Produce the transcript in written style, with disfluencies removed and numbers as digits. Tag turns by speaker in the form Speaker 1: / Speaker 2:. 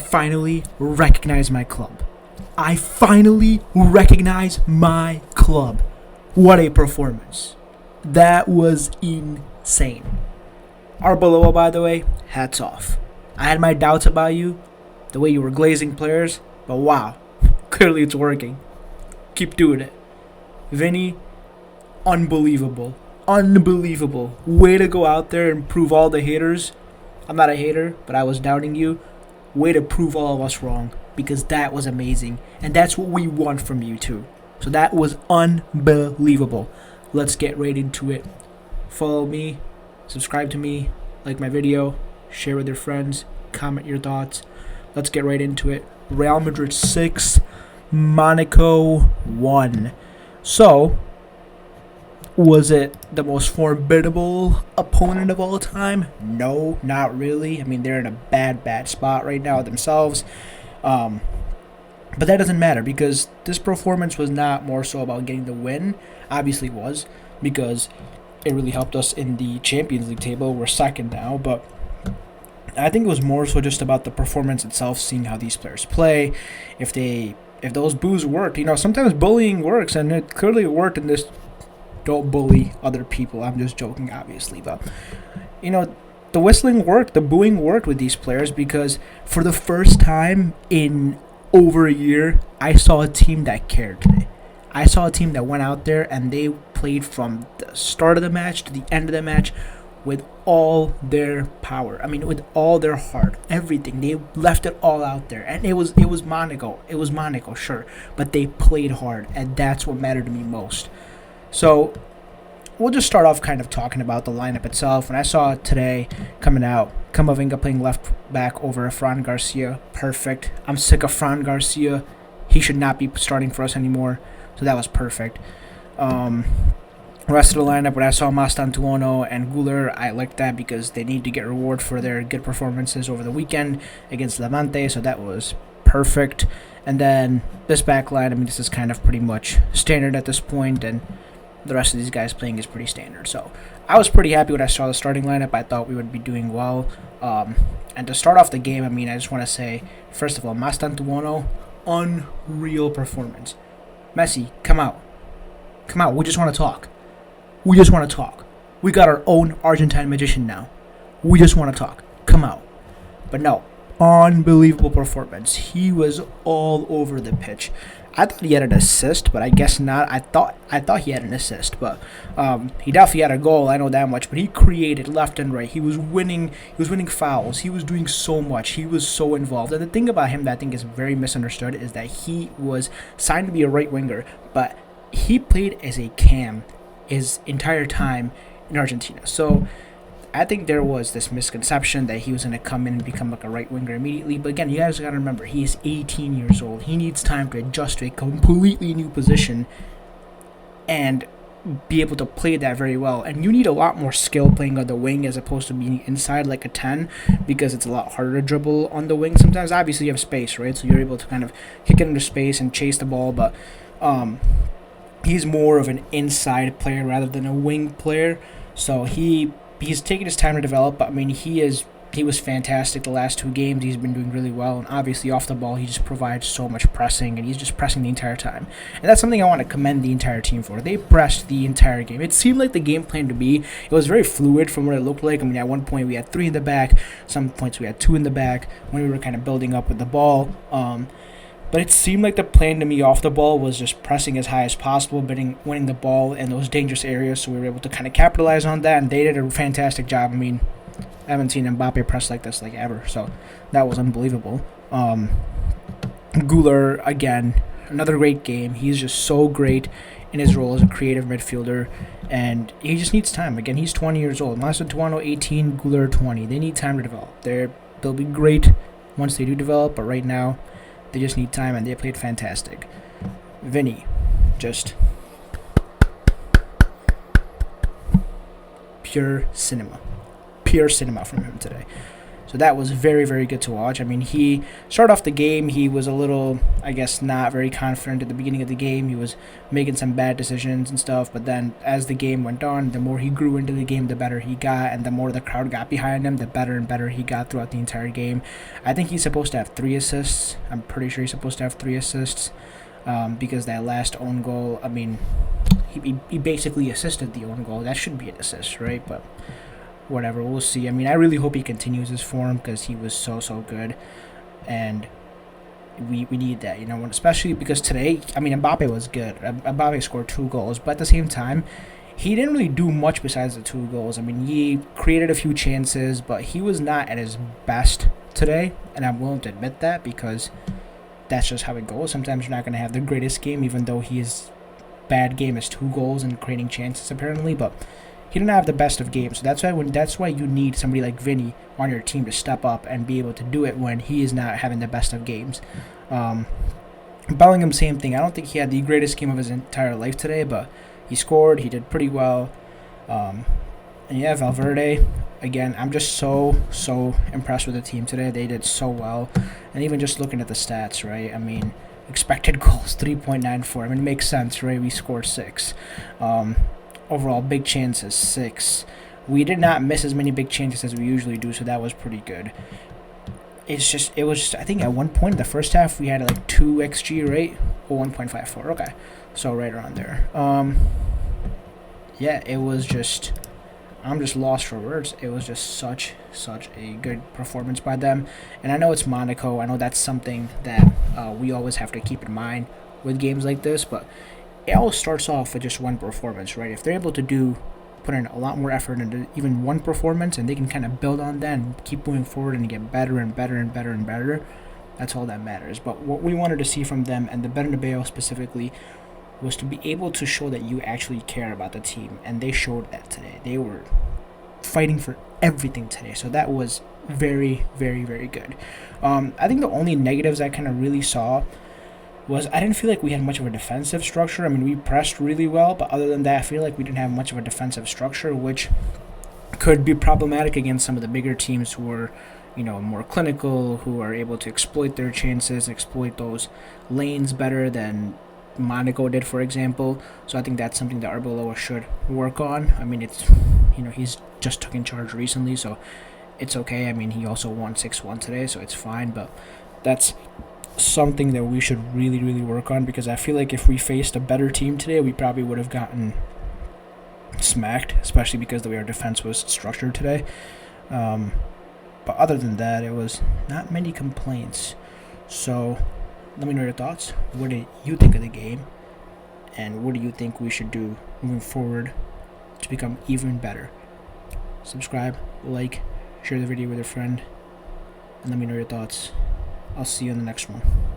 Speaker 1: finally recognize my club. I finally recognize my club. What a performance. That was insane. Arbeloa, by the way, hats off. I had my doubts about you, the way you were glazing players, but wow, clearly it's working. Keep doing it. Vinny, unbelievable. Unbelievable. Way to go out there and prove all the haters. I'm not a hater, but I was doubting you. Way to prove all of us wrong, because that was amazing. And that's what we want from you too. So that was unbelievable. Let's get right into it. Follow me, subscribe to me, like my video, share with your friends, comment your thoughts. Let's get right into it. Real Madrid 6, Monaco 1. So, was it the most formidable opponent of all time? No, not really. I mean, they're in a bad spot right now themselves. But that doesn't matter, because this performance was not more so about getting the win. Obviously it was, because it really helped us in the Champions League table. We're second now, but I think it was more so just about the performance itself, seeing how these players play, if those boos worked. You know, sometimes bullying works, and it clearly worked in this. Don't bully other people. I'm just joking, obviously, but you know, the whistling worked, the booing worked with these players, because for the first time in over a year, I saw a team that cared today. I saw a team that went out there and they played from the start of the match to the end of the match with all their power. I mean, with all their heart, everything. They left it all out there. And it was Monaco. It was Monaco, sure. But they played hard, and that's what mattered to me most. So, we'll just start off kind of talking about the lineup itself. When I saw it today coming out, Camavinga playing left back over Fran Garcia. Perfect. I'm sick of Fran Garcia. He should not be starting for us anymore. So that was perfect. Rest of the lineup, when I saw Mastantuono and Guler, I liked that because they need to get reward for their good performances over the weekend against Levante. So that was perfect. And then this back line, I mean, this is kind of pretty much standard at this point, and the rest of these guys playing is pretty standard. So I was pretty happy when I saw the starting lineup. I thought we would be doing well. And to start off the game, I mean, I just want to say, first of all, Mastantuono, unreal performance. Messi, come out. Come out. We just want to talk. We just want to talk. We got our own Argentine magician now. We just want to talk. Come out. But no, unbelievable performance. He was all over the pitch. I thought he had an assist, but I guess not. I thought he had an assist, but he definitely had a goal. I know that much. But he created left and right. He was winning. He was winning fouls. He was doing so much. He was so involved. And the thing about him that I think is very misunderstood is that he was signed to be a right winger, but he played as a cam his entire time in Argentina. So I think there was this misconception that he was going to come in and become like a right winger immediately. But again, you guys got to remember, he is 18 years old. He needs time to adjust to a completely new position and be able to play that very well. And you need a lot more skill playing on the wing as opposed to being inside like a 10, because it's a lot harder to dribble on the wing. Sometimes, obviously, you have space, right? So you're able to kind of kick it into space and chase the ball. But he's more of an inside player rather than a wing player. So he's taken his time to develop, but I mean, he was fantastic the last 2 games. He's been doing really well, and obviously off the ball, he just provides so much pressing, and he's just pressing the entire time. And that's something I want to commend the entire team for. They pressed the entire game. It seemed like the game plan to be. It was very fluid from what it looked like. I mean, at one point we had 3 in the back. Some points we had 2 in the back when we were kind of building up with the ball. But it seemed like the plan to me off the ball was just pressing as high as possible, winning the ball in those dangerous areas, so we were able to kind of capitalize on that, and they did a fantastic job. I mean, I haven't seen Mbappe press like this like ever, so that was unbelievable. Guler, again, another great game. He's just so great in his role as a creative midfielder, and he just needs time. Again, he's 20 years old. Macedonia 18, Guler 20. They need time to develop. They'll be great once they do develop, but right now, they just need time, and they played fantastic. Vinny, just pure cinema. Pure cinema from him today. So that was very, very good to watch. I mean, he started off the game, he was a little, I guess, not very confident at the beginning of the game. He was making some bad decisions and stuff, but then as the game went on, the more he grew into the game, the better he got, and the more the crowd got behind him, the better and better he got throughout the entire game. I think he's supposed to have 3 assists. I'm pretty sure he's supposed to have 3 assists because that last own goal, I mean, he basically assisted the own goal. That should be an assist, right? But whatever, we'll see. I mean, I really hope he continues his form because he was so good, and we need that, especially because today, I mean, Mbappe was good. Mbappe scored 2 goals, but at the same time, he didn't really do much besides the 2 goals. I mean, he created a few chances, but he was not at his best today, and I'm willing to admit that because that's just how it goes. Sometimes you're not going to have the greatest game, even though his bad game is 2 goals and creating chances apparently, but he didn't have the best of games. So that's why you need somebody like Vinny on your team to step up and be able to do it when he is not having the best of games. Bellingham, same thing. I don't think he had the greatest game of his entire life today, but he scored. He did pretty well. And yeah, Valverde, again, I'm just so impressed with the team today. They did so well. And even just looking at the stats, right? I mean, expected goals, 3.94. I mean, it makes sense, right? We scored 6. Overall, big chances, 6. We did not miss as many big chances as we usually do, so that was pretty good. It was just, I think at one point in the first half, we had like 2 XG, right? Or 1.54, okay. So right around there. Yeah, it was just, I'm just lost for words. It was just such a good performance by them. And I know it's Monaco. I know that's something that we always have to keep in mind with games like this, but it all starts off with just one performance, right? If they're able to put in a lot more effort into even one performance, and they can kind of build on that and keep moving forward and get better and better and better and better, that's all that matters. But what we wanted to see from them, and the Bernabeu specifically, was to be able to show that you actually care about the team, and they showed that today. They were fighting for everything today, so that was very, very, very good. I think the only negatives I kind of really saw was I didn't feel like we had much of a defensive structure. I mean, we pressed really well, but other than that, I feel like we didn't have much of a defensive structure, which could be problematic against some of the bigger teams who are, more clinical, who are able to exploit their chances, exploit those lanes better than Monaco did, for example. So I think that's something that Arbeloa should work on. I mean, it's, he's just took in charge recently, so it's okay. I mean, he also won 6-1 today, so it's fine, but that's something that we should really work on, because I feel like if we faced a better team today, we probably would have gotten smacked, especially because the way our defense was structured today. But other than that, it was not many complaints. So let me know your thoughts. What did you think of the game, and what do you think we should do moving forward to become even better? Subscribe, like, share the video with a friend, and let me know your thoughts. I'll see you in the next one.